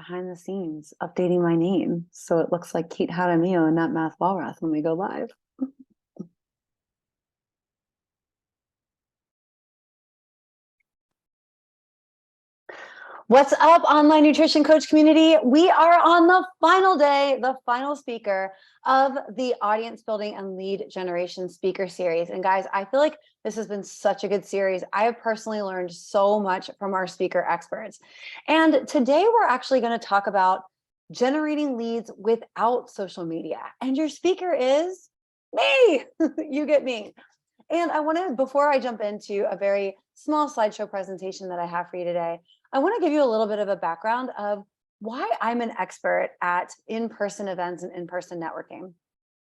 behind the scenes updating my name so it looks like Kate Jaramillo and not Math Walrath when we go live. What's up, online nutrition coach community? We are on the final day, the final speaker of the audience building and lead generation speaker series. And guys, I feel like this has been such a good series. I have personally learned so much from our speaker experts. And today we're actually going to talk about generating leads without social media. And your speaker is me. You get me. And I want to, before I jump into a very small slideshow presentation that I have for you today, I want to give you a little bit of a background of why I'm an expert at in-person events and in-person networking.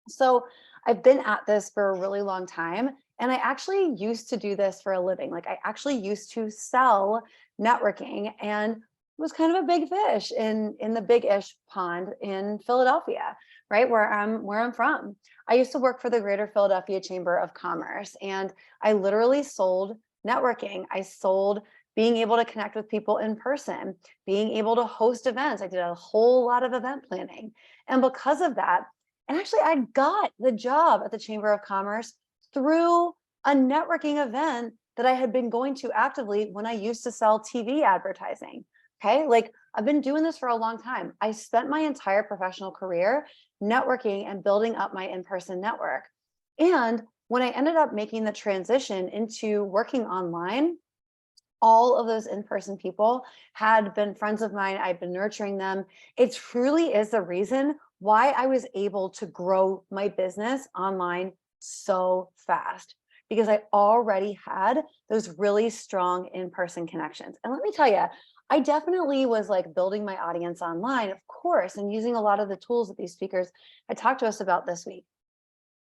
So I've been at this for a really long time, and I actually used to do this for a living. Like I actually used to sell networking and was kind of a big fish in the big-ish pond in Philadelphia, right? Where I'm from. I used to work for the Greater Philadelphia Chamber of Commerce, and I literally sold networking. I sold being able to connect with people in person, being able to host events. I did a whole lot of event planning. And because of that, and actually I got the job at the Chamber of Commerce through a networking event that I had been going to actively when I used to sell TV advertising. Okay, like I've been doing this for a long time. I spent my entire professional career networking and building up my in-person network. And when I ended up making the transition into working online, all of those in-person people had been friends of mine. I've been nurturing them. It truly is the reason why I was able to grow my business online so fast, because I already had those really strong in-person connections. And let me tell you, I definitely was like building my audience online, of course, and using a lot of the tools that these speakers had talked to us about this week.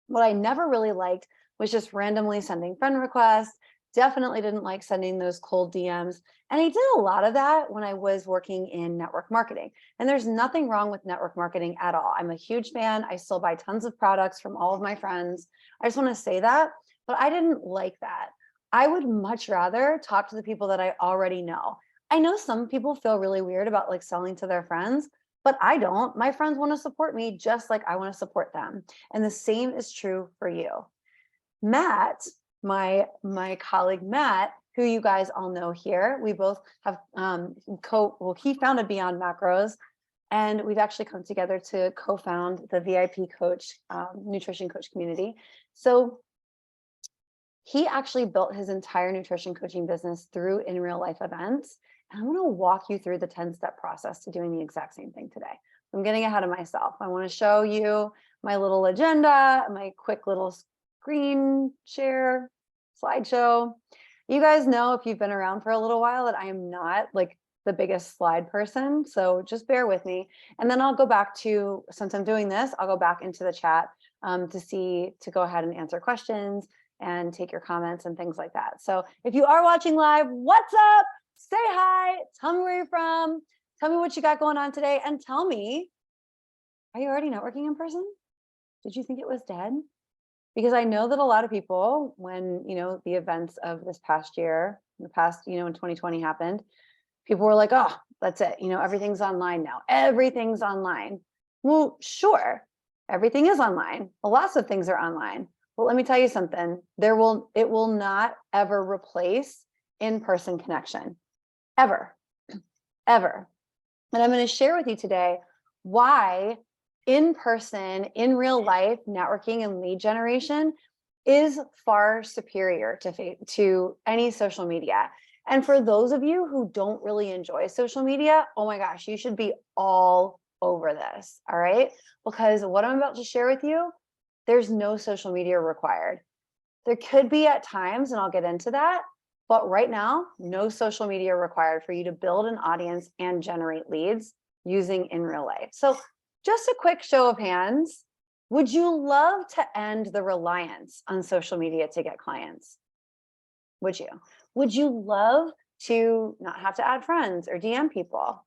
What I never really liked was just randomly sending friend requests. Definitely didn't like sending those cold DMs. And I did a lot of that when I was working in network marketing. And there's nothing wrong with network marketing at all. I'm a huge fan. I still buy tons of products from all of my friends. I just want to say that, but I didn't like that. I would much rather talk to the people that I already know. I know some people feel really weird about like selling to their friends, but I don't. My friends want to support me just like I want to support them. And the same is true for you. Matt, my colleague Matt, who you guys all know here, we both have he founded Beyond Macros, and we've actually come together to co-found the VIP coach, nutrition coach community. So he actually built his entire nutrition coaching business through in real life events. And I'm going to walk you through the 10-step process to doing the exact same thing today. I'm getting ahead of myself. I want to show you my little agenda, my quick little screen share slideshow. You guys know, if you've been around for a little while, that I am not like the biggest slide person. So just bear with me. And then I'll go back to, since I'm doing this, I'll go back into the chat to go ahead and answer questions and take your comments and things like that. So if you are watching live, what's up? Say hi, tell me where you're from, tell me what you got going on today, and tell me, are you already networking in person? Did you think it was dead? Because I know that a lot of people, when, the events of this past year, in 2020 happened, people were like, oh, that's it. Everything's online now. Everything's online. Well, sure. Everything is online. Well, lots of things are online. Well, let me tell you something. It will not ever replace in-person connection. Ever. Ever. And I'm going to share with you today why in-person, in real life networking and lead generation is far superior to any social media. And for those of you who don't really enjoy social media, oh my gosh, you should be all over this, all right? Because what I'm about to share with you, there's no social media required. There could be at times, and I'll get into that, but right now, no social media required for you to build an audience and generate leads using in real life. So just a quick show of hands. Would you love to end the reliance on social media to get clients? Would you? Would you love to not have to add friends or DM people?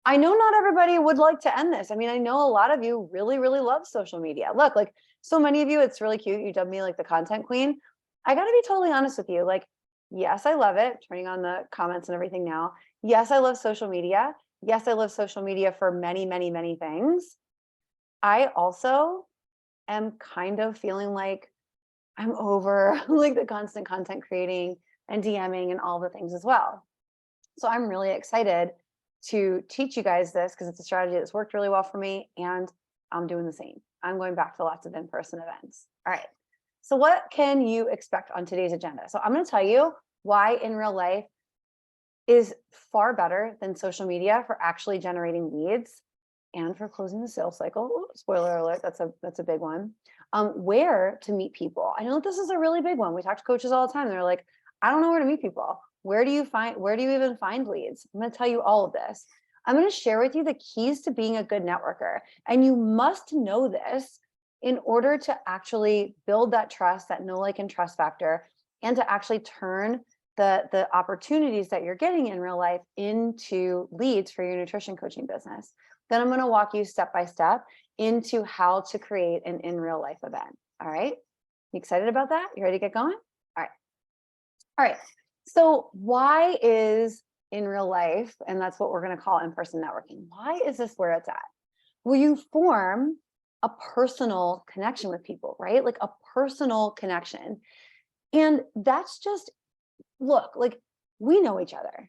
I know not everybody would like to end this. I mean, I know a lot of you really, really love social media. Look, like so many of you, it's really cute. You dubbed me like the content queen. I got to be totally honest with you. Like, yes, I love it. Turning on the comments and everything now. Yes, I love social media. yes, I love social media for many, many, many things. I also am kind of feeling like I'm over like the constant content creating and DMing and all the things as well. So I'm really excited to teach you guys this because it's a strategy that's worked really well for me, and I'm doing the same. I'm going back to lots of in-person events. All right. So what can you expect on today's agenda? So I'm going to tell you why in real life is far better than social media for actually generating leads and for closing the sales cycle. Ooh, spoiler alert, that's a big one. Where to meet people. I know that this is a really big one. We talk to coaches all the time. They're like, I don't know where to meet people. Where do you even find leads? I'm going to tell you all of this. I'm going to share with you the keys to being a good networker. And you must know this in order to actually build that trust, that know, like, and trust factor, and to actually turn the opportunities that you're getting in real life into leads for your nutrition coaching business. Then I'm going to walk you step by step into how to create an in real life event. All right. You excited about that? You ready to get going? All right. All right. So why is in real life, and that's what we're going to call in-person networking, why is this where it's at? Where you form a personal connection with people, right? Like a personal connection. And that's just, look, like, we know each other.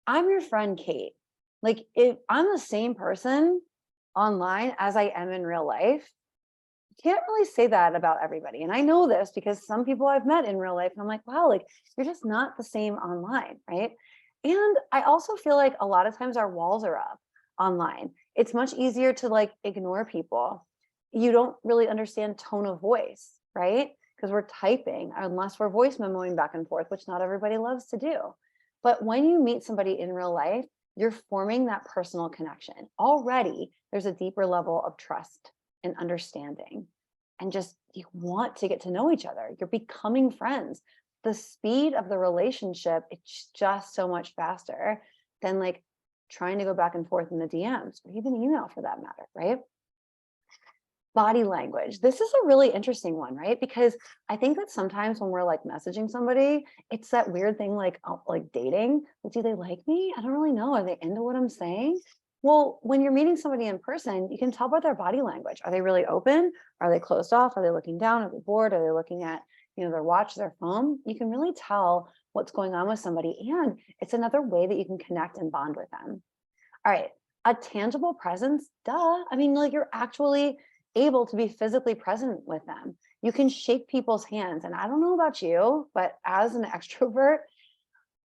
I'm your friend Kate. Like, if I'm the same person online as I am in real life, can't really say that about everybody. And I know this because some people I've met in real life, and I'm like, wow, like, you're just not the same online, right? And I also feel like a lot of times our walls are up online. It's much easier to like ignore people. You don't really understand tone of voice, right? Because we're typing, unless we're voice memoing back and forth, which not everybody loves to do. But when you meet somebody in real life, you're forming that personal connection. Already, there's a deeper level of trust and understanding. And just, you want to get to know each other. You're becoming friends. The speed of the relationship, it's just so much faster than like trying to go back and forth in the DMs or even email for that matter, right? Body language. This is a really interesting one, right? Because I think that sometimes when we're like messaging somebody, it's that weird thing like dating. Like, do they like me? I don't really know. Are they into what I'm saying? Well, when you're meeting somebody in person, you can tell by their body language. Are they really open? Are they closed off? Are they looking down? Are they bored? Are they looking at, their watch, their phone? You can really tell what's going on with somebody. And it's another way that you can connect and bond with them. All right. A tangible presence, duh. I mean, like, you're actually able to be physically present with them. You can shake people's hands. And I don't know about you, but as an extrovert,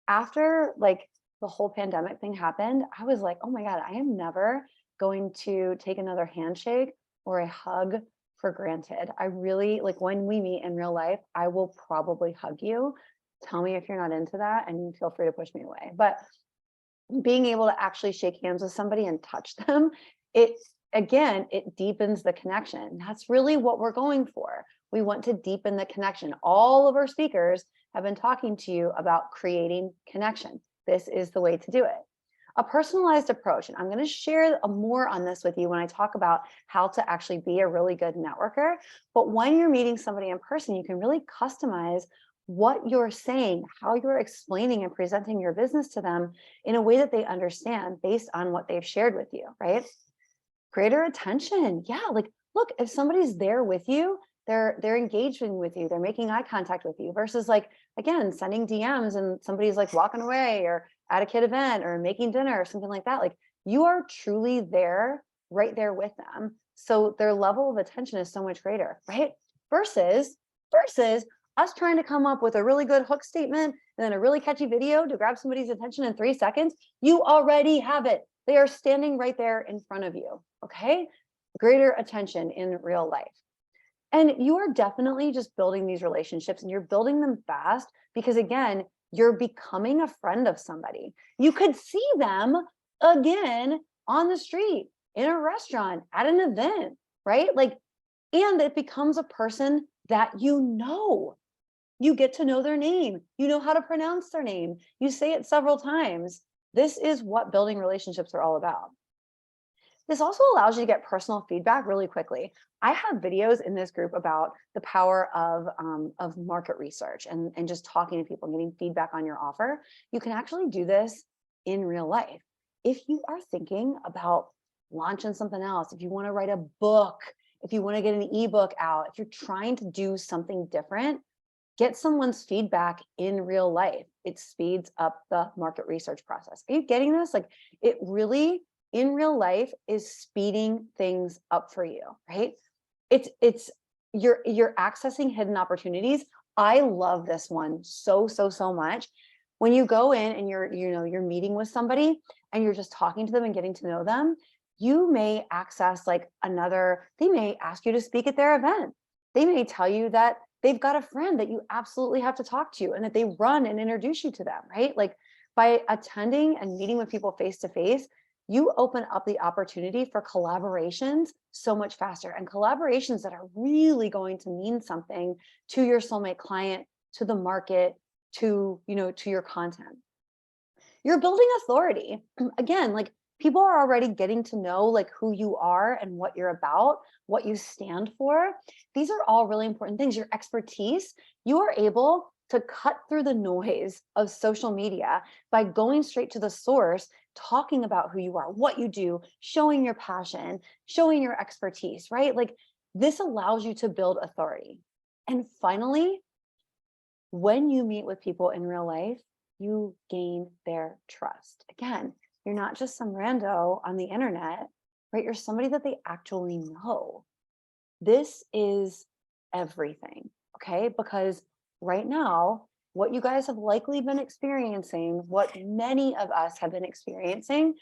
after like the whole pandemic thing happened, I was like, oh my God, I am never going to take another handshake or a hug for granted. I really, like, when we meet in real life, I will probably hug you. Tell me if you're not into that and feel free to push me away. But being able to actually shake hands with somebody and touch them, it deepens the connection. That's really what we're going for. We want to deepen the connection. All of our speakers have been talking to you about creating connection. This is the way to do it. A personalized approach, and I'm going to share more on this with you when I talk about how to actually be a really good networker. But when you're meeting somebody in person, you can really customize what you're saying, how you're explaining and presenting your business to them in a way that they understand based on what they've shared with you, right? Greater attention. Yeah, like, look, if somebody's there with you, they're engaging with you, they're making eye contact with you, versus like, again, sending DMs and somebody's like walking away or at a kid event or making dinner or something like that. Like, you are truly there, right there with them. So their level of attention is so much greater, right? Versus us trying to come up with a really good hook statement and then a really catchy video to grab somebody's attention in 3 seconds. You already have it. They are standing right there in front of you. Okay. Greater attention in real life. And you are definitely just building these relationships, and you're building them fast because, again, you're becoming a friend of somebody. You could see them again on the street, in a restaurant, at an event, right? Like, and it becomes a person that you know. You get to know their name. You know how to pronounce their name. You say it several times. This is what building relationships are all about. This also allows you to get personal feedback really quickly. I have videos in this group about the power of market research and just talking to people and getting feedback on your offer. You can actually do this in real life. if you are thinking about launching something else, if you want to write a book, if you want to get an ebook out, if you're trying to do something different, get someone's feedback in real life. It speeds up the market research process. Are you getting this? Like, it really, in real life, is speeding things up for you, right? It's you're accessing hidden opportunities. I love this one so much. When you go in and you're meeting with somebody and you're just talking to them and getting to know them, you may access like they may ask you to speak at their event. They may tell you that they've got a friend that you absolutely have to talk to and that they run and introduce you to them, right? Like, by attending and meeting with people face to face, you open up the opportunity for collaborations so much faster, and collaborations that are really going to mean something to your soulmate client, to the market, to your content. You're building authority. Again, like, people are already getting to know like who you are and what you're about, what you stand for. These are all really important things. Your expertise, you are able to cut through the noise of social media by going straight to the source, talking about who you are, what you do, showing your passion, showing your expertise, right? Like, this allows you to build authority. And finally, when you meet with people in real life, you gain their trust. Again, you're not just some rando on the internet, right? You're somebody that they actually know. This is everything, okay? Because right now, what you guys have likely been experiencing, what many of us have been experiencing,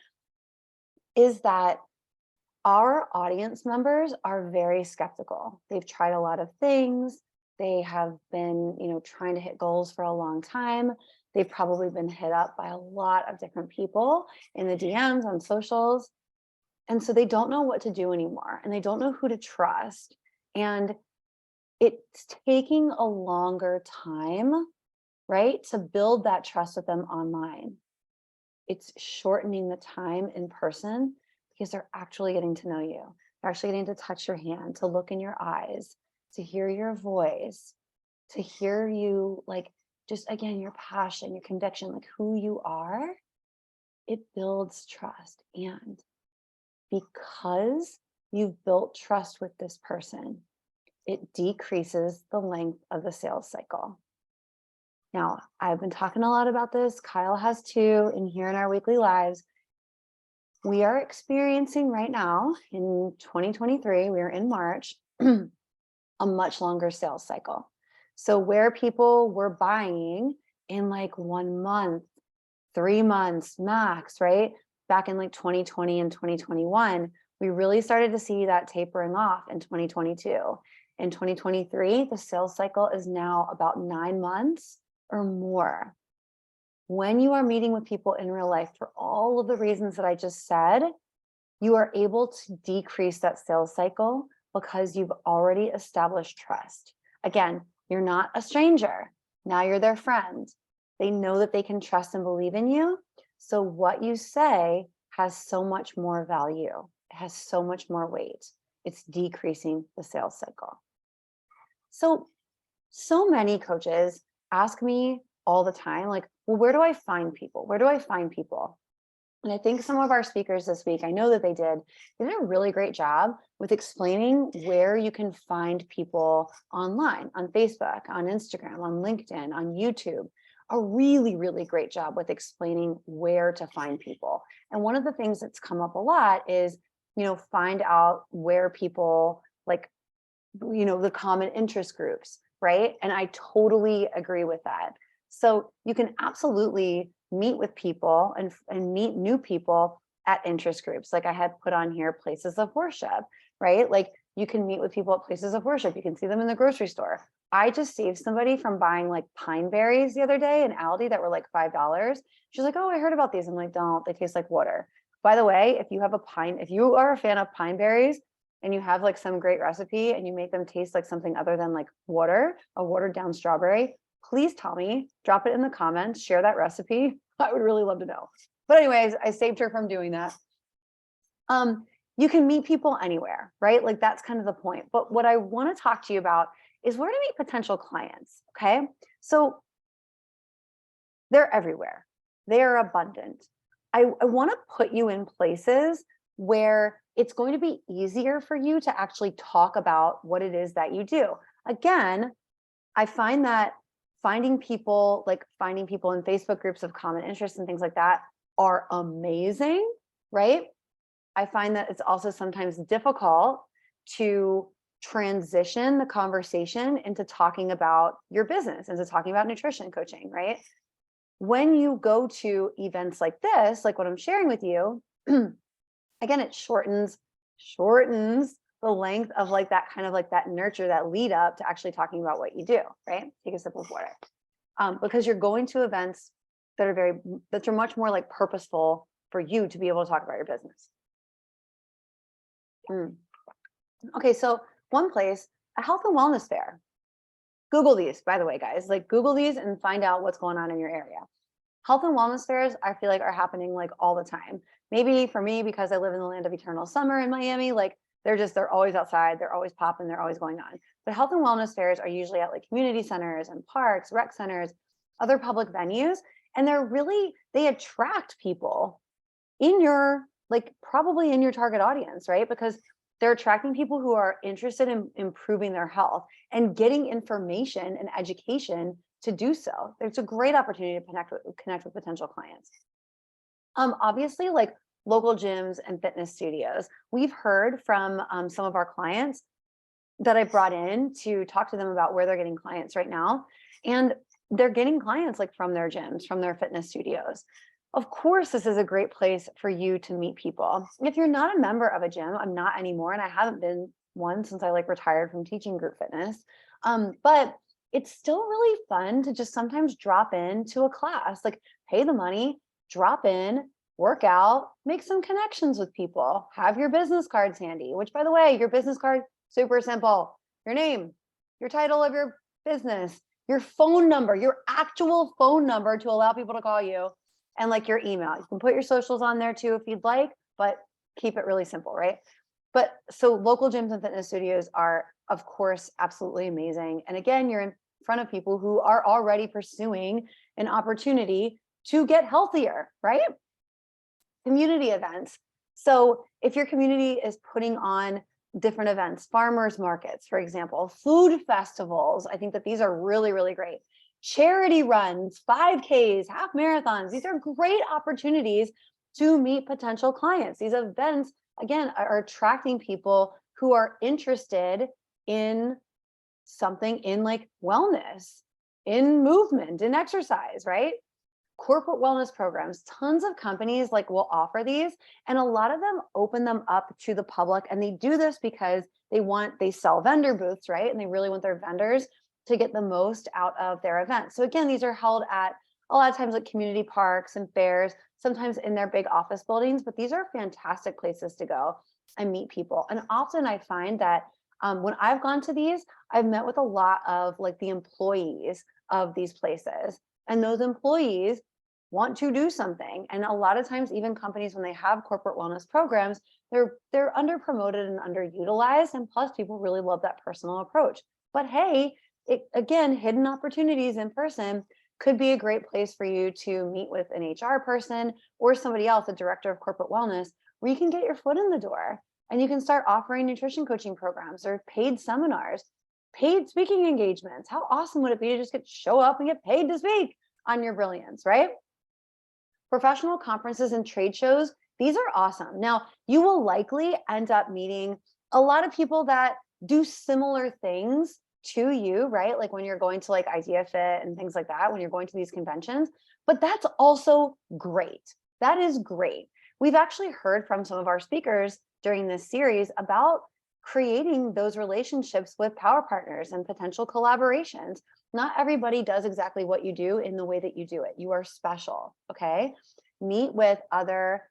is that our audience members are very skeptical. They've tried a lot of things. They have been, trying to hit goals for a long time. They've probably been hit up by a lot of different people in the DMs on socials. And so they don't know what to do anymore, and they don't know who to trust. And it's taking a longer time, right, to build that trust with them online. It's shortening the time in person because they're actually getting to know you. They're actually getting to touch your hand, to look in your eyes, to hear your voice, to hear you, like, just again, your passion, your conviction, like who you are. It builds trust. And because you've built trust with this person, it decreases the length of the sales cycle. Now, I've been talking a lot about this. Kyle has too, and here in our weekly lives. We are experiencing right now in 2023, we're in March, a much longer sales cycle. So where people were buying in like 1 month, 3 months max, right? Back in like 2020 and 2021, we really started to see that tapering off in 2022. In 2023, the sales cycle is now about 9 months or more. When you are meeting with people in real life, for all of the reasons that I just said, you are able to decrease that sales cycle because you've already established trust. Again, you're not a stranger. Now you're their friend. They know that they can trust and believe in you. So what you say has so much more value. It has so much more weight. It's decreasing the sales cycle. So many coaches ask me all the time, like, well, where do I find people? Where do I find people? And I think some of our speakers this week, I know that they did a really great job with explaining where you can find people online, on Facebook, on Instagram, on LinkedIn, on YouTube. A really, really great job with explaining where to find people. And one of the things that's come up a lot is, find out where people like, the common interest groups, right? And I totally agree with that. So you can absolutely meet with people and meet new people at interest groups. Like I had put on here, places of worship, right? Like you can meet with people at places of worship. You can see them in the grocery store. I just saved somebody from buying like pine berries the other day in Aldi that were like $5. She's like, oh, I heard about these. I'm like, don't, they taste like water. By the way, if you are a fan of pine berries and you have like some great recipe and you make them taste like something other than like water, a watered down strawberry, please tell me, drop it in the comments, share that recipe. I would really love to know. But anyways, I saved her from doing that. You can meet people anywhere, right? Like that's kind of the point. But what I want to talk to you about is where to meet potential clients, okay? So they're everywhere. They are abundant. I want to put you in places where it's going to be easier for you to actually talk about what it is that you do. Again, I find that finding people in Facebook groups of common interests and things like that are amazing, right? I find that it's also sometimes difficult to transition the conversation into talking about your business, into talking about nutrition coaching, right? When you go to events like this, like what I'm sharing with you, again, it shortens the length of like that kind of like that nurture, that lead up to actually talking about what you do, right? Take a sip of water. Because you're going to events that are much more like purposeful for you to be able to talk about your business. Okay, so one place, a health and wellness fair. Google these, by the way, guys, like Google these and find out what's going on in your area. Health and wellness fairs, I feel like, are happening like all the time. Maybe for me, because I live in the land of eternal summer in Miami, like they're always outside, they're always popping, they're always going on. But health and wellness fairs are usually at like community centers and parks, rec centers, other public venues. And they attract people in your, like probably in your target audience, right? Because they're attracting people who are interested in improving their health and getting information and education to do so. It's a great opportunity to connect with potential clients. Obviously, like local gyms and fitness studios. We've heard from some of our clients that I brought in to talk to them about where they're getting clients right now. And they're getting clients like from their gyms, from their fitness studios. Of course, this is a great place for you to meet people. If you're not a member of a gym, I'm not anymore, and I haven't been one since I like retired from teaching group fitness. But it's still really fun to just sometimes drop into a class, like pay the money, drop in, work out, make some connections with people, have your business cards handy, which by the way, your business card, super simple. Your name, your title of your business, your phone number, your actual phone number to allow people to call you, and like your email. You can put your socials on there too if you'd like, but keep it really simple, right? But so local gyms and fitness studios are, of course, absolutely amazing. And again, you're in front of people who are already pursuing an opportunity to get healthier, right? Community events. So if your community is putting on different events, farmers markets, for example, food festivals, I think that these are really, really great. Charity runs, 5Ks, half marathons. These are great opportunities to meet potential clients. These events, again, are attracting people who are interested in something in like wellness, in movement, in exercise, right? Corporate wellness programs, tons of companies like will offer these, and a lot of them open them up to the public, and they do this because they sell vendor booths, right? And they really want their vendors to get the most out of their events. So again, these are held at a lot of times like community parks and fairs, sometimes in their big office buildings, but these are fantastic places to go and meet people. And often I find that when I've gone to these, I've met with a lot of like the employees of these places, and those employees want to do something. And a lot of times, even companies, when they have corporate wellness programs, they're under promoted and underutilized. And plus, people really love that personal approach. But hey, again, hidden opportunities in person could be a great place for you to meet with an HR person or somebody else, a director of corporate wellness, where you can get your foot in the door and you can start offering nutrition coaching programs or paid seminars, paid speaking engagements. How awesome would it be to just show up and get paid to speak on your brilliance, right? Professional conferences and trade shows, these are awesome. Now, you will likely end up meeting a lot of people that do similar things to you, right? Like when you're going to like Idea Fit and things like that, when you're going to these conventions, but that's also great. That is great. We've actually heard from some of our speakers during this series about creating those relationships with power partners and potential collaborations. Not everybody does exactly what you do in the way that you do it. You are special, okay? Meet with other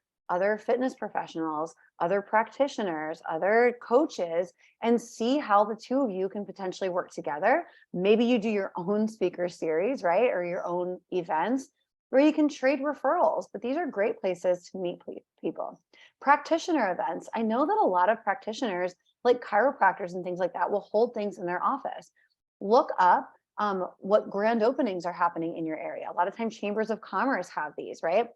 fitness professionals, other practitioners, other coaches, and see how the two of you can potentially work together. Maybe you do your own speaker series, right? Or your own events where you can trade referrals, but these are great places to meet people. Practitioner events. I know that a lot of practitioners, like chiropractors and things like that, will hold things in their office. Look up what grand openings are happening in your area. A lot of times chambers of commerce have these, right?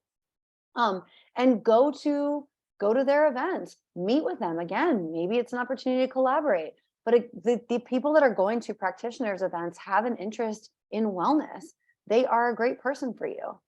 And go to their events, meet with them. Again, maybe it's an opportunity to collaborate. But the people that are going to practitioners events have an interest in wellness. They are a great person for you.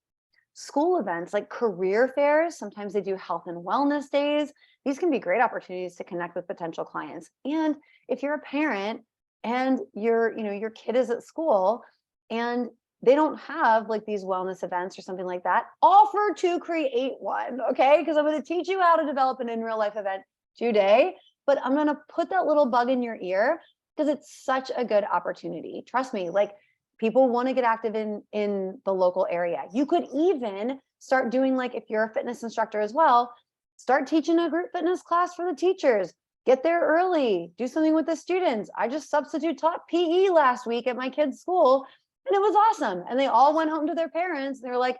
School events like career fairs, sometimes they do health and wellness days. These can be great opportunities to connect with potential clients. And if you're a parent and your kid is at school and they don't have like these wellness events or something like that, offer to create one, okay? Because I'm going to teach you how to develop an in real life event today, but I'm going to put that little bug in your ear because it's such a good opportunity. Trust me, like people want to get active in the local area. You could even start doing, like, if you're a fitness instructor as well, start teaching a group fitness class for the teachers. Get there early, do something with the students. I just substitute taught PE last week at my kid's school, and it was awesome. And they all went home to their parents. They were like,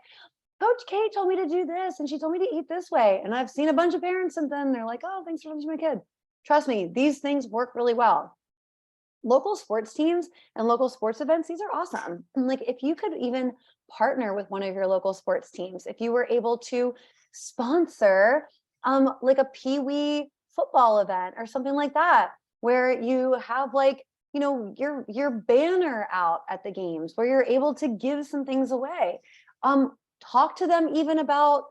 Coach Kate told me to do this, and she told me to eat this way. And I've seen a bunch of parents since then. They're like, oh, thanks for teaching my kid. Trust me, these things work really well. Local sports teams and local sports events, these are awesome. And like, if you could even partner with one of your local sports teams, if you were able to sponsor like a Pee-wee football event or something like that, where you have like, your banner out at the games, where you're able to give some things away. Talk to them even about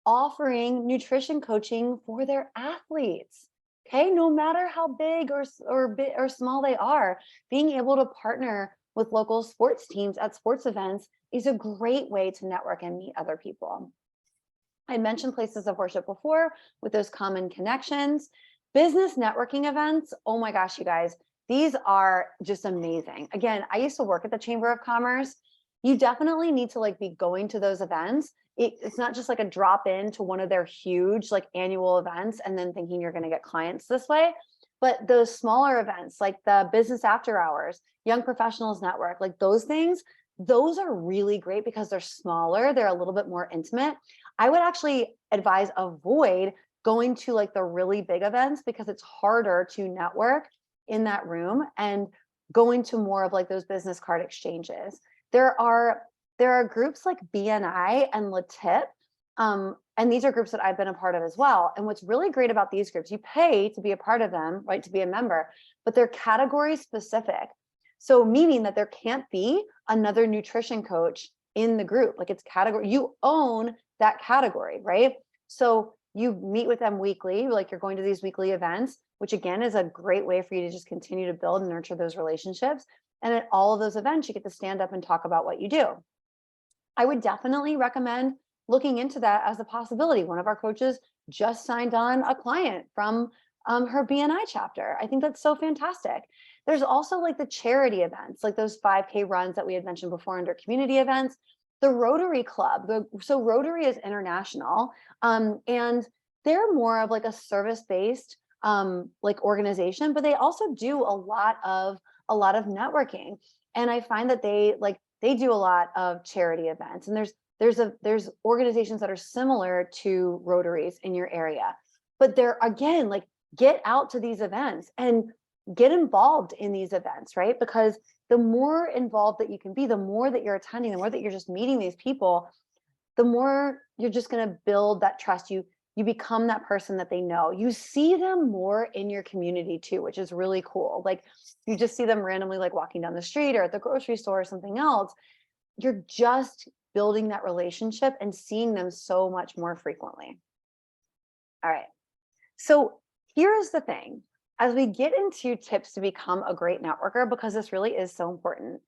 offering nutrition coaching for their athletes. Okay, no matter how big or small they are, being able to partner with local sports teams at sports events is a great way to network and meet other people. I mentioned places of worship before with those common connections. Business networking events, oh my gosh, you guys, these are just amazing. Again, I used to work at the Chamber of Commerce. You definitely need to like be going to those events. It's not just like a drop in to one of their huge like annual events and then thinking you're going to get clients this way. But those smaller events like the business after hours, young professionals network, like those things, those are really great because they're smaller. They're a little bit more intimate. I would actually advise avoid going to like the really big events because it's harder to network in that room, and going to more of like those business card exchanges. There are groups like BNI and LaTip, and these are groups that I've been a part of as well. And what's really great about these groups, you pay to be a part of them, right, to be a member, but they're category specific. So meaning that there can't be another nutrition coach in the group. Like it's category, you own that category, right? So you meet with them weekly, like you're going to these weekly events, which again is a great way for you to just continue to build and nurture those relationships. And at all of those events, you get to stand up and talk about what you do. I would definitely recommend looking into that as a possibility. One of our coaches just signed on a client from her BNI chapter. I think that's so fantastic. There's also like the charity events, like those 5K runs that we had mentioned before under community events. The Rotary Club, so Rotary is international, and they're more of like a service-based like organization, but they also do a lot of networking. And I find that they do a lot of charity events, and there's organizations that are similar to Rotaries in your area. But they're, again, like, get out to these events and get involved in these events, right? Because the more involved that you can be, the more that you're attending, the more that you're just meeting these people, the more you're just going to build that trust. You become that person that they know. You see them more in your community too, which is really cool. Like you just see them randomly, like walking down the street or at the grocery store or something else. You're just building that relationship and seeing them so much more frequently. All right. So here's the thing. As we get into tips to become a great networker, because this really is so important,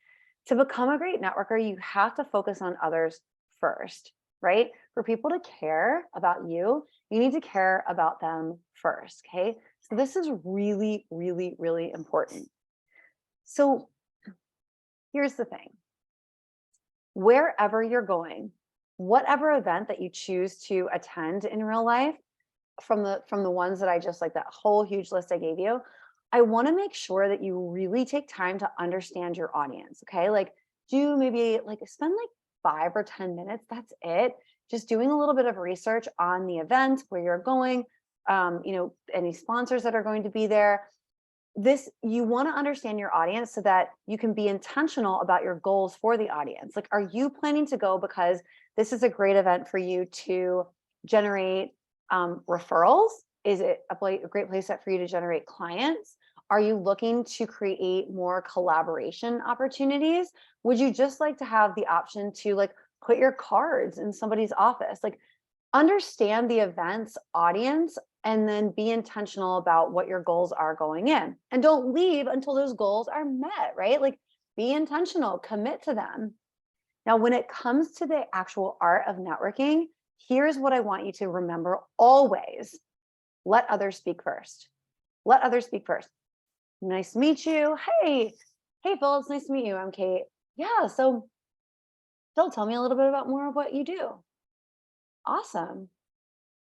to become a great networker, you have to focus on others first, right? For people to care about you, you need to care about them first, okay? So this is really, really, really important. So here's the thing. Wherever you're going, whatever event that you choose to attend in real life, from the ones that I just, like that whole huge list I gave you, I want to make sure that you really take time to understand your audience. Okay. Like do maybe like spend like 5 or 10 minutes. That's it. Just doing a little bit of research on the event, where you're going, any sponsors that are going to be there. You want to understand your audience so that you can be intentional about your goals for the audience. Like, are you planning to go because this is a great event for you to generate referrals? Is it a great place for you to generate clients? Are you looking to create more collaboration opportunities? Would you just like to have the option to like put your cards in somebody's office? Like, understand the event's audience and then be intentional about what your goals are going in. And don't leave until those goals are met, right? Like, be intentional, commit to them. Now, when it comes to the actual art of networking, here's what I want you to remember always: let others speak first. Let others speak first. Nice to meet you. Hey, Phil, it's nice to meet you. I'm Kate. Yeah, so Phil, tell me a little bit about more of what you do. Awesome.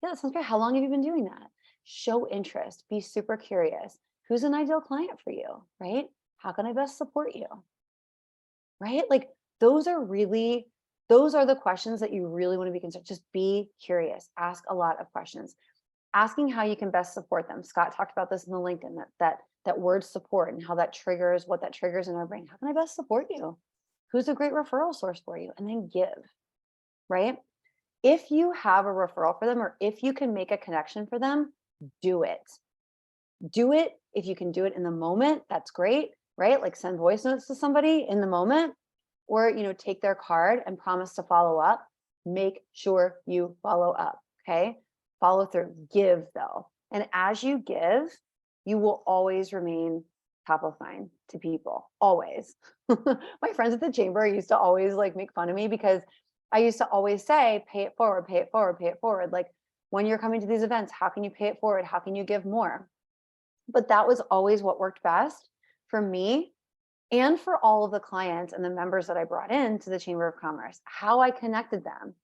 Yeah, that sounds great. How long have you been doing that? Show interest, be super curious. Who's an ideal client for you, right? How can I best support you? Right? Like, those are the questions that you really want to be concerned. Just be curious, ask a lot of questions. Asking how you can best support them. Scott talked about this in the LinkedIn, that word support and how that triggers, what that triggers in our brain. How can I best support you? Who's a great referral source for you? And then give, right? If you have a referral for them, or if you can make a connection for them, do it. Do it. If you can do it in the moment, that's great, right? Like, send voice notes to somebody in the moment, or, take their card and promise to follow up. Make sure you follow up. Okay. Follow through. Give, though. And as you give, you will always remain top of mind to people. Always. My friends at the chamber used to always like make fun of me because I used to always say, pay it forward, pay it forward, pay it forward. Like, when you're coming to these events, how can you pay it forward? How can you give more? But that was always what worked best for me and for all of the clients and the members that I brought into the Chamber of Commerce, how I connected them,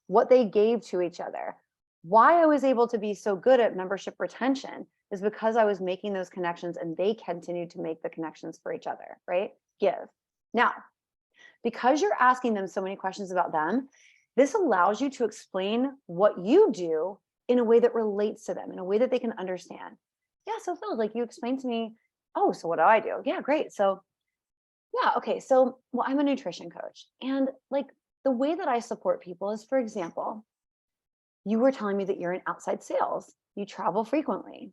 what they gave to each other. Why I was able to be so good at membership retention is because I was making those connections and they continued to make the connections for each other, right? Give. Now, because you're asking them so many questions about them, this allows you to explain what you do in a way that relates to them, in a way that they can understand. Yeah, so Phil, like, you explained to me, oh, so what do I do? Yeah, great. So yeah, okay. So, well, I'm a nutrition coach. And like, the way that I support people is, for example, you were telling me that you're in outside sales, you travel frequently.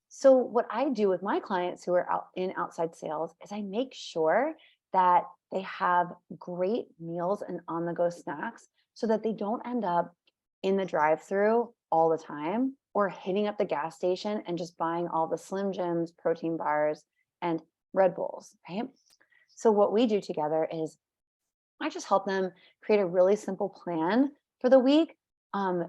So, what I do with my clients who are out in outside sales is I make sure that they have great meals and on the go snacks so that they don't end up in the drive through all the time, or hitting up the gas station and just buying all the Slim Jims, protein bars, and Red Bulls, right? So, what we do together is I just help them create a really simple plan for the week,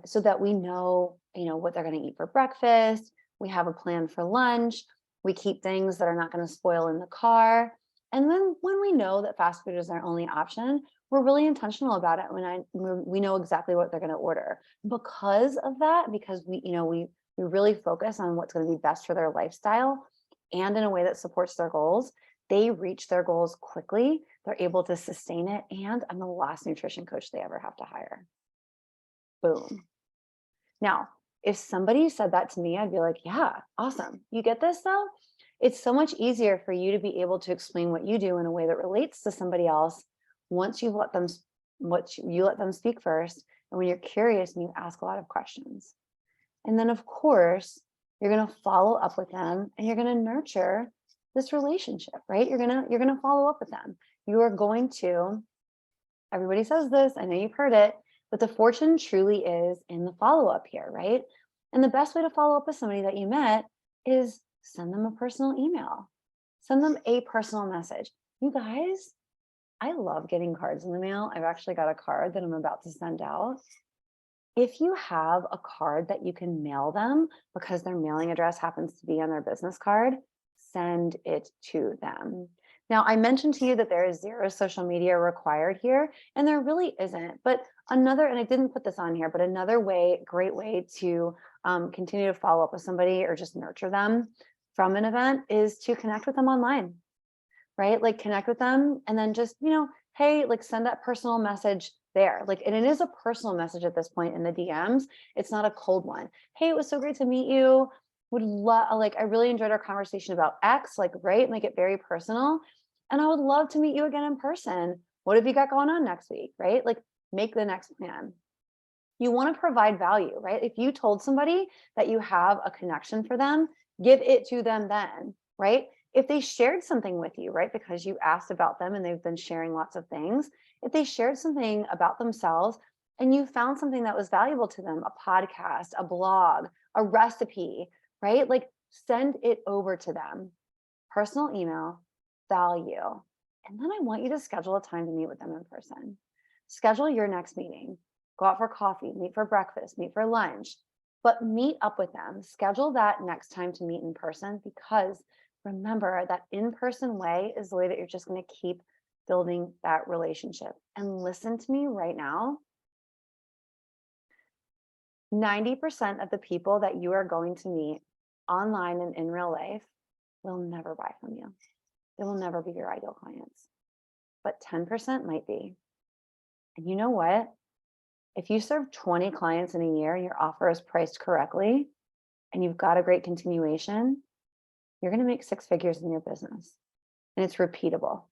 so that we know, what they're going to eat for breakfast. We have a plan for lunch. We keep things that are not going to spoil in the car. And then when we know that fast food is our only option, we're really intentional about it. We know exactly what they're going to order because of that, because we really focus on what's going to be best for their lifestyle and in a way that supports their goals. They reach their goals quickly. They're able to sustain it. And I'm the last nutrition coach they ever have to hire. Boom. Now, if somebody said that to me, I'd be like, yeah, awesome. You get this though? It's so much easier for you to be able to explain what you do in a way that relates to somebody else once you let them speak first. And when you're curious and you ask a lot of questions. And then of course, you're going to follow up with them and you're going to nurture this relationship, right? You're going to follow up with them. You are going to, everybody says this, I know you've heard it, but the fortune truly is in the follow-up here, right? And the best way to follow up with somebody that you met is send them a personal email. Send them a personal message. You guys, I love getting cards in the mail. I've actually got a card that I'm about to send out. If you have a card that you can mail them because their mailing address happens to be on their business card, send it to them. Now, I mentioned to you that there is 0 social media required here, and there really isn't. But another, and I didn't put this on here, but another great way to continue to follow up with somebody or just nurture them from an event is to connect with them online, right? Like, connect with them and then just, hey, like, send that personal message there. Like, and it is a personal message at this point in the DMs. It's not a cold one. Hey, it was so great to meet you. Would love, like, I really enjoyed our conversation about X, like, right? Make it very personal. And I would love to meet you again in person. What have you got going on next week, right? Like, make the next plan. You want to provide value, right? If you told somebody that you have a connection for them, give it to them then, right? If they shared something with you, right, because you asked about them and they've been sharing lots of things, if they shared something about themselves and you found something that was valuable to them, a podcast, a blog, a recipe, right? Like send it over to them. Personal email, value. And then I want you to schedule a time to meet with them in person. Schedule your next meeting. Go out for coffee, meet for breakfast, meet for lunch, but meet up with them. Schedule that next time to meet in person, because remember that in-person way is the way that you're just going to keep building that relationship. And listen to me right now. 90% of the people that you are going to meet online and in real life will never buy from you. They will never be your ideal clients, but 10% might be. And you know what? If you serve 20 clients in a year and your offer is priced correctly and you've got a great continuation, you're going to make 6 figures in your business, and it's repeatable,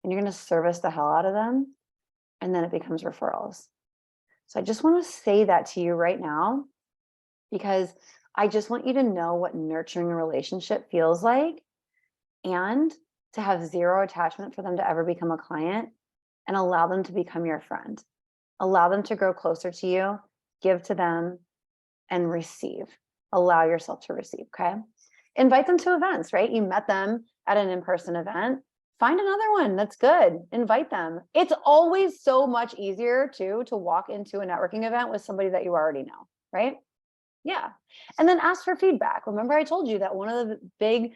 and you're going to service the hell out of them. And then it becomes referrals. So I just want to say that to you right now, because I just want you to know what nurturing a relationship feels like, and to have zero attachment for them to ever become a client, and allow them to become your friend. Allow them to grow closer to you, give to them, and receive. Allow yourself to receive, okay? Invite them to events, right? You met them at an in-person event. Find another one that's good. Invite them. It's always so much easier too to walk into a networking event with somebody that you already know, right? Yeah. And then ask for feedback. Remember, I told you that one of the big,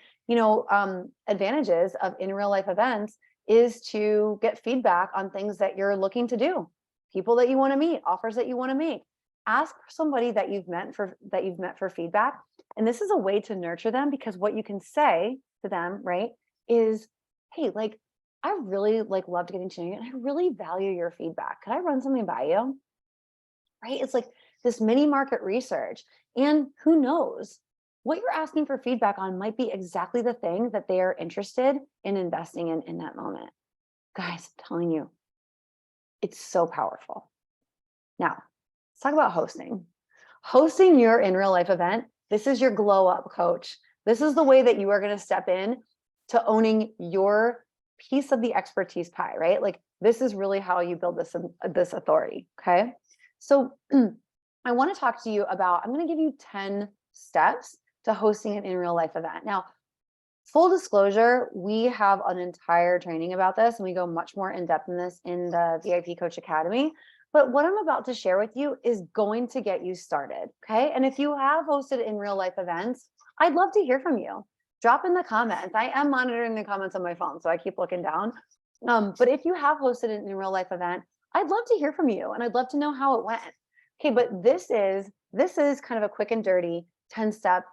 advantages of in real life events is to get feedback on things that you're looking to do, people that you want to meet, offers that you want to make. Ask for somebody that you've met for feedback. And this is a way to nurture them, because what you can say to them, right, is, hey, like, I really loved getting to know you, and I really value your feedback. Could I run something by you? Right? It's like this mini market research. And who knows, what you're asking for feedback on might be exactly the thing that they are interested in investing in that moment. Guys, I'm telling you, it's so powerful. Now, let's talk about hosting. Hosting your in real life event, this is your glow up coach. This is the way that you are going to step in to owning your piece of the expertise pie, right? Like, this is really how you build this authority, okay? So I want to talk to you about, I'm going to give you 10 steps to hosting an in real life event. Now, full disclosure, we have an entire training about this, and we go much more in depth in this in the VIP Coach Academy. But what I'm about to share with you is going to get you started, okay? And if you have hosted in real life events, I'd love to hear from you. Drop in the comments. I am monitoring the comments on my phone, so I keep looking down. But if you have hosted an in real life event, I'd love to hear from you, and I'd love to know how it went. Okay, but this is kind of a quick and dirty 10-step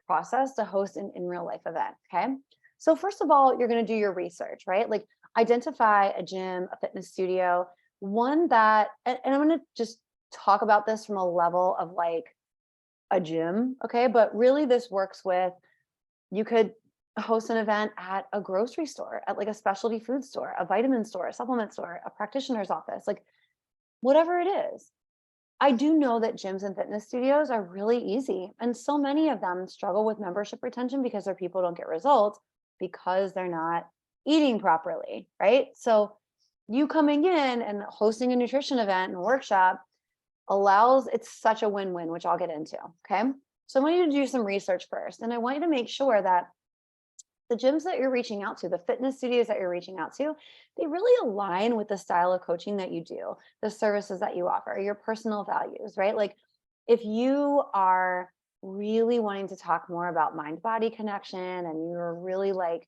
process to host an in real life event, okay? So first of all, you're going to do your research, right? Like, identify a gym, a fitness studio, one that, and I'm going to just talk about this from a level of like a gym, okay? But really this works with, you could host an event at a grocery store, at like a specialty food store, a vitamin store, a supplement store, a practitioner's office, like whatever it is. I do know that gyms and fitness studios are really easy, and so many of them struggle with membership retention because their people don't get results because they're not eating properly, right? So you coming in and hosting a nutrition event and workshop it's such a win-win, which I'll get into, okay? So I want you to do some research first, and I want you to make sure that the gyms that you're reaching out to, the fitness studios that you're reaching out to, they really align with the style of coaching that you do, the services that you offer, your personal values, right? Like, if you are really wanting to talk more about mind-body connection, and you're really like,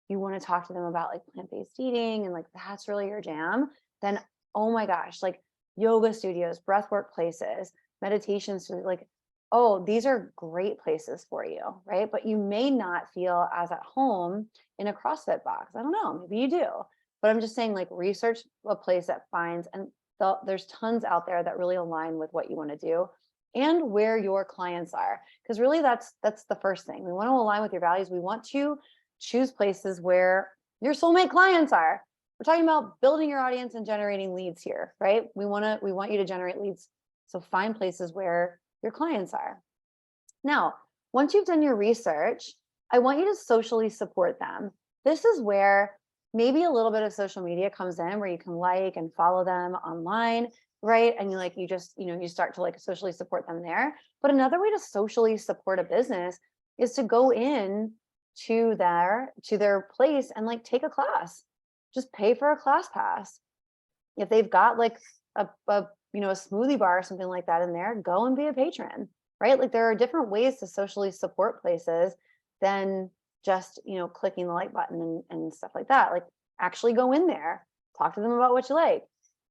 you want to talk to them about like plant-based eating, and like that's really your jam, then oh my gosh, like yoga studios, breathwork places, meditation studios, like, oh, these are great places for you, right? But you may not feel as at home in a CrossFit box. I don't know, maybe you do. But I'm just saying, like, research a place that finds, and there's tons out there that really align with what you want to do and where your clients are. Because really that's the first thing. We want to align with your values. We want to choose places where your soulmate clients are. We're talking about building your audience and generating leads here, right? We want you to generate leads So find places where your clients are. Now, once you've done your research, I want you to socially support them. This is where maybe a little bit of social media comes in, where you can like and follow them online, right? And you start to like socially support them there. But another way to socially support a business is to go in to their place and like take a class. Just pay for a class pass. If they've got like a smoothie bar or something like that in there, go and be a patron, right? Like there are different ways to socially support places than just clicking the like button and stuff like that. Like actually go in there, talk to them about what you like,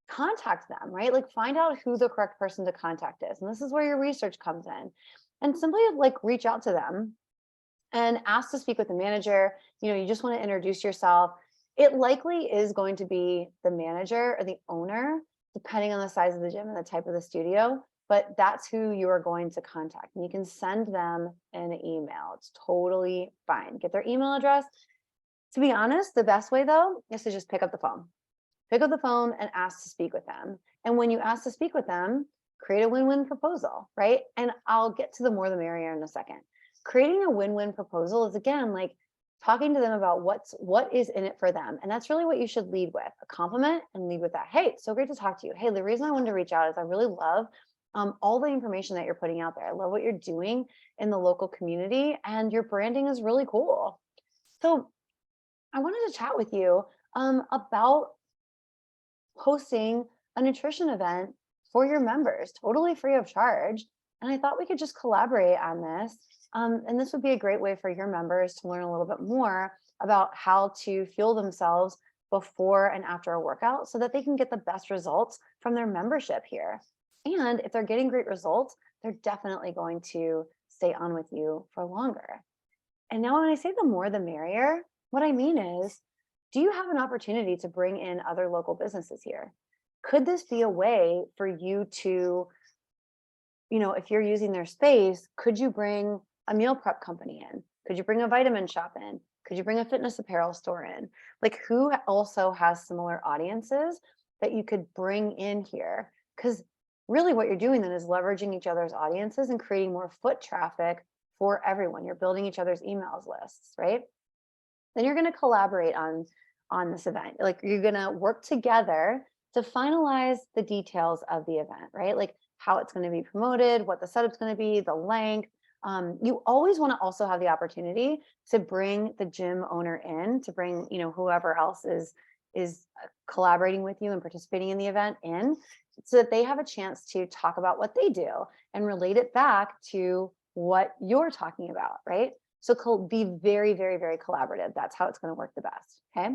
contact them, right? Like find out who the correct person to contact is. And this is where your research comes in. And simply like reach out to them and ask to speak with the manager. You just want to introduce yourself. It likely is going to be the manager or the owner, depending on the size of the gym and the type of the studio, but that's who you are going to contact. And you can send them an email. It's totally fine. Get their email address. To be honest, the best way though is to just pick up the phone. Pick up the phone and ask to speak with them. And when you ask to speak with them, create a win-win proposal, right? And I'll get to the more the merrier in a second. Creating a win-win proposal is, again, like talking to them about what is in it for them. And that's really what you should lead with, a compliment, and lead with that. Hey, so great to talk to you. Hey, the reason I wanted to reach out is I really love all the information that you're putting out there. I love what you're doing in the local community, and your branding is really cool. So I wanted to chat with you about hosting a nutrition event for your members, totally free of charge. And I thought we could just collaborate on this. And this would be a great way for your members to learn a little bit more about how to fuel themselves before and after a workout so that they can get the best results from their membership here. And if they're getting great results, they're definitely going to stay on with you for longer. And now when I say the more the merrier, what I mean is, do you have an opportunity to bring in other local businesses here? Could this be a way for you to, if you're using their space, could you bring a meal prep company in? Could you bring a vitamin shop in? Could you bring a fitness apparel store in? Like who also has similar audiences that you could bring in here? Because really what you're doing then is leveraging each other's audiences and creating more foot traffic for everyone. You're building each other's emails lists, right? Then you're going to collaborate on this event. Like you're going to work together to finalize the details of the event, right? Like how it's going to be promoted, what the setup's going to be, the length. You always want to also have the opportunity to bring the gym owner in, to bring whoever else is collaborating with you and participating in the event in, so that they have a chance to talk about what they do and relate it back to what you're talking about, right? So be very, very, very collaborative. That's how it's going to work the best. Okay.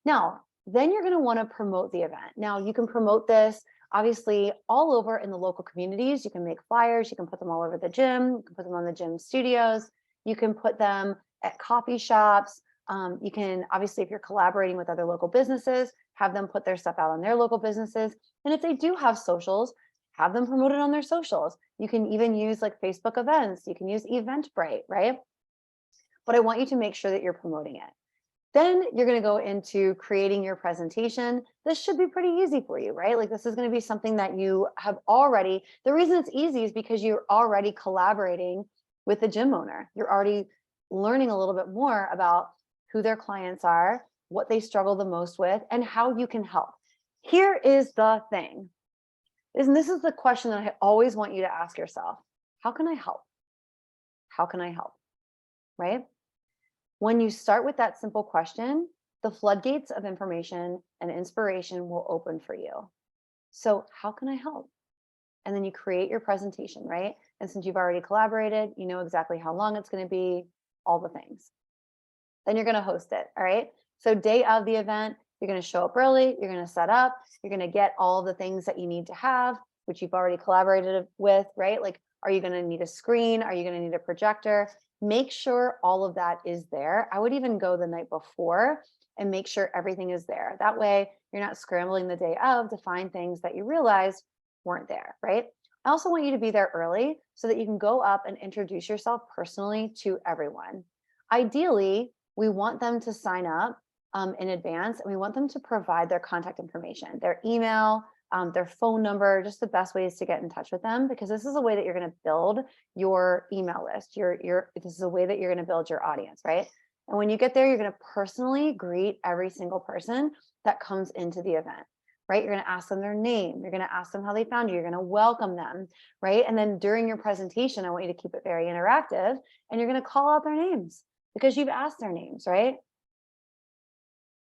Now, then you're going to want to promote the event. Now, you can promote this obviously all over in the local communities. You can make flyers. You can put them all over the gym. You can put them on the gym studios. You can put them at coffee shops. You can, obviously, if you're collaborating with other local businesses, have them put their stuff out on their local businesses. And if they do have socials, have them promoted on their socials. You can even use like Facebook events. You can use Eventbrite, right? But I want you to make sure that you're promoting it. Then you're going to go into creating your presentation. This should be pretty easy for you, right? Like this is going to be something that you have already, the reason it's easy is because you're already collaborating with the gym owner. You're already learning a little bit more about who their clients are, what they struggle the most with, and how you can help. Here is the thing. And this is the question that I always want you to ask yourself. How can I help? How can I help? Right? When you start with that simple question, the floodgates of information and inspiration will open for you. So how can I help? And then you create your presentation, right? And since you've already collaborated, you know exactly how long it's going to be, all the things. Then you're going to host it, all right? So day of the event, you're going to show up early, you're going to set up, you're going to get all the things that you need to have, which you've already collaborated with, right? Like, are you going to need a screen? Are you going to need a projector? Make sure all of that is there. I would even go the night before and make sure everything is there. That way, you're not scrambling the day of to find things that you realized weren't there, right? I also want you to be there early so that you can go up and introduce yourself personally to everyone. Ideally, we want them to sign up in advance, and we want them to provide their contact information, their email, their phone number, just the best ways to get in touch with them, because this is a way that you're going to build your email list. This is a way that you're going to build your audience, right? And when you get there, you're going to personally greet every single person that comes into the event, right? You're going to ask them their name. You're going to ask them how they found you. You're going to welcome them, right? And then during your presentation, I want you to keep it very interactive, and you're going to call out their names because you've asked their names, right?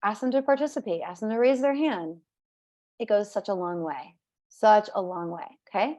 Ask them to participate, ask them to raise their hand. It goes such a long way, okay?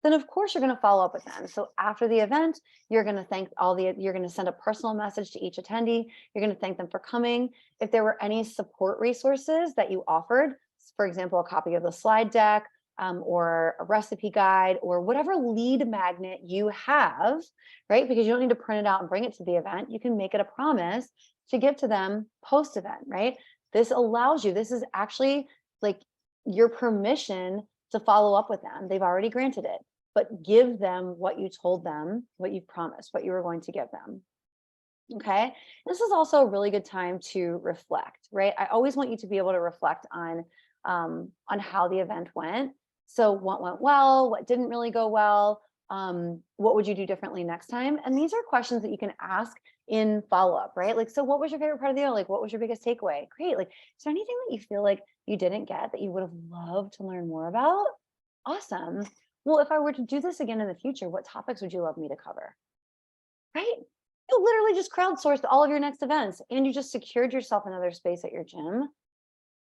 Then of course you're going to follow up with them. So after the event, you're going to send a personal message to each attendee. You're going to thank them for coming. If there were any support resources that you offered, for example, a copy of the slide deck, or a recipe guide, or whatever lead magnet you have, right? Because you don't need to print it out and bring it to the event. You can make it a promise to give to them post-event, right? This allows you, this is actually like your permission to follow up with them. They've already granted it, but give them what you told them, what you promised, what you were going to give them. Okay. This is also a really good time to reflect, right? I always want you to be able to reflect on how the event went. So what went well, what didn't really go well, what would you do differently next time? And these are questions that you can ask in follow-up, right? Like, so what was your favorite part of the year? Like, what was your biggest takeaway? Great. Like, is there anything that you feel like you didn't get that you would have loved to learn more about? Awesome. Well, if I were to do this again in the future, what topics would you love me to cover? Right? You literally just crowdsourced all of your next events, and you just secured yourself another space at your gym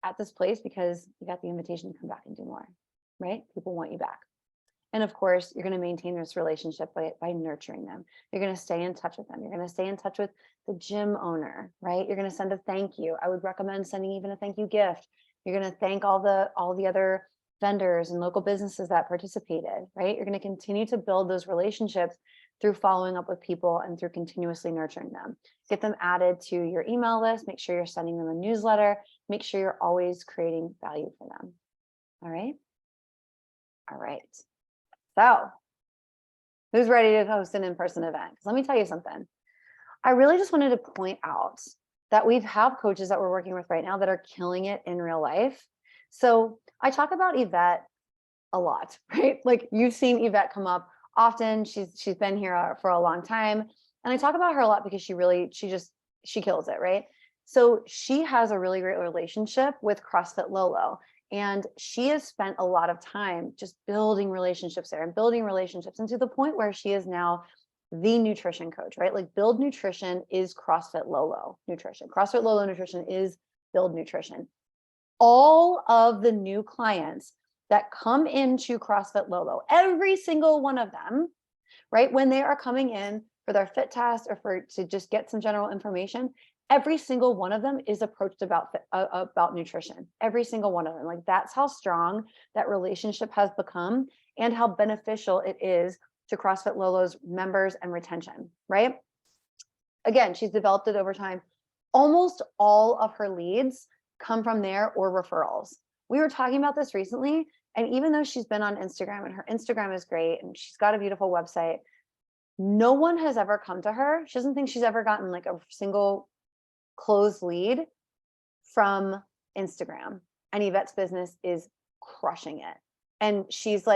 at this place because you got the invitation to come back and do more, right? People want you back. And of course, you're going to maintain this relationship by nurturing them. You're going to stay in touch with them. You're going to stay in touch with the gym owner, right? You're going to send a thank you. I would recommend sending even a thank you gift. You're going to thank all the other vendors and local businesses that participated, right? You're going to continue to build those relationships through following up with people and through continuously nurturing them. Get them added to your email list. Make sure you're sending them a newsletter. Make sure you're always creating value for them. All right. All right. So who's ready to host an in-person event? Because let me tell you something. I really just wanted to point out that we have coaches that we're working with right now that are killing it in real life. So I talk about Yvette a lot, right? Like you've seen Yvette come up often. She's been here for a long time. And I talk about her a lot because she kills it, right? So she has a really great relationship with CrossFit Lolo. And she has spent a lot of time just building relationships there and building relationships, and to the point where she is now the nutrition coach, right? Like Build Nutrition is CrossFit Lolo Nutrition. CrossFit Lolo Nutrition is Build Nutrition. All of the new clients that come into CrossFit Lolo, every single one of them, right? When they are coming in for their fit test or to just get some general information, every single one of them is approached about nutrition. Every single one of them. Like that's how strong that relationship has become and how beneficial it is to CrossFit Lolo's members and retention, right? Again, she's developed it over time. Almost all of her leads come from there or referrals. We were talking about this recently, and even though she's been on Instagram and her Instagram is great and she's got a beautiful website, no one has ever come to her. She doesn't think she's ever gotten like a single closed lead from Instagram, and Yvette's business is crushing it. And she was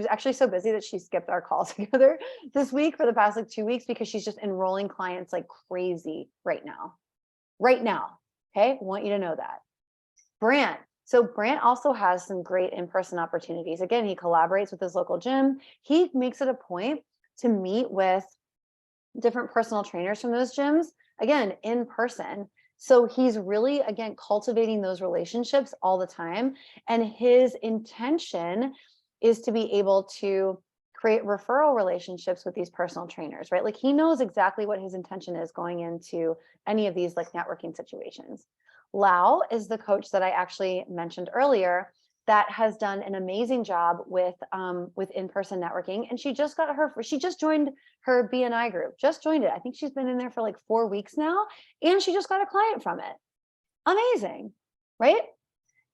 actually so busy that she skipped our call together this week for the past like 2 weeks because she's just enrolling clients like crazy right now. Okay. I want you to know that. Brant. So Brant also has some great in-person opportunities. Again, he collaborates with his local gym. He makes it a point to meet with different personal trainers from those gyms, again, in person. So he's really, again, cultivating those relationships all the time. And his intention is to be able to create referral relationships with these personal trainers, right? Like he knows exactly what his intention is going into any of these like networking situations. Lau is the coach that I actually mentioned earlier that has done an amazing job with in-person networking. And she just joined her BNI group, just joined it. I think she's been in there for like 4 weeks now, and she just got a client from it. Amazing, right?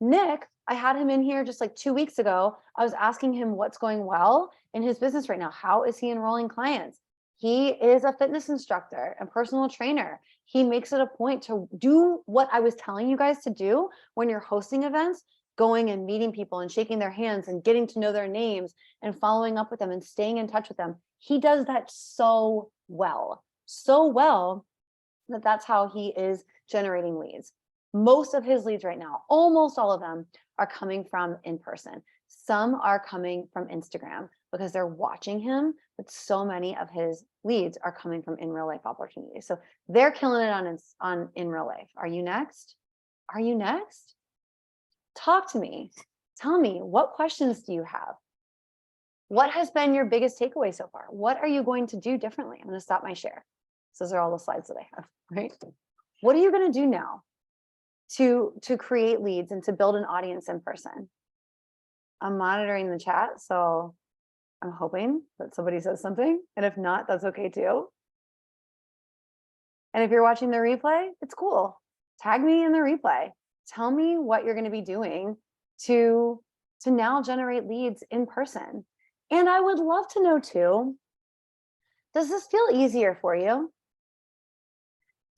Nick, I had him in here just like 2 weeks ago. I was asking him what's going well in his business right now. How is he enrolling clients? He is a fitness instructor and personal trainer. He makes it a point to do what I was telling you guys to do when you're hosting events, going and meeting people and shaking their hands and getting to know their names and following up with them and staying in touch with them. He does that so well that that's how he is generating leads. Most of his leads right now, almost all of them, are coming from in person. Some are coming from Instagram because they're watching him, but so many of his leads are coming from in real life opportunities. So they're killing it on in real life. Are you next? Are you next? Talk to me. Tell me, what questions do you have? What has been your biggest takeaway so far? What are you going to do differently? I'm going to stop my share. So those are all the slides that I have, right? What are you going to do now to create leads and to build an audience in person? I'm monitoring the chat, so I'm hoping that somebody says something. And if not, that's okay too. And if you're watching the replay, it's cool. Tag me in the replay. Tell me what you're going to be doing to now generate leads in person. And I would love to know too, does this feel easier for you?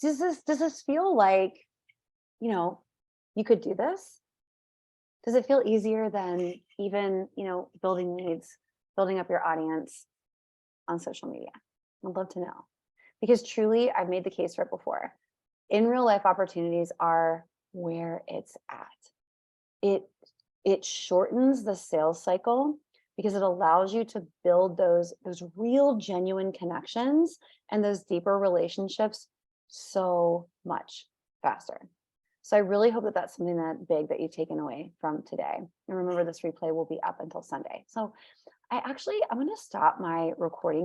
Does this feel like, you could do this? Does it feel easier than even, building leads, building up your audience on social media? I'd love to know. Because truly, I've made the case for it before. In real life opportunities are where it's at. It shortens the sales cycle because it allows you to build those real genuine connections and those deeper relationships so much faster. So I really hope that that's something that big that you've taken away from today. And remember, this replay will be up until Sunday. So I'm going to stop my recording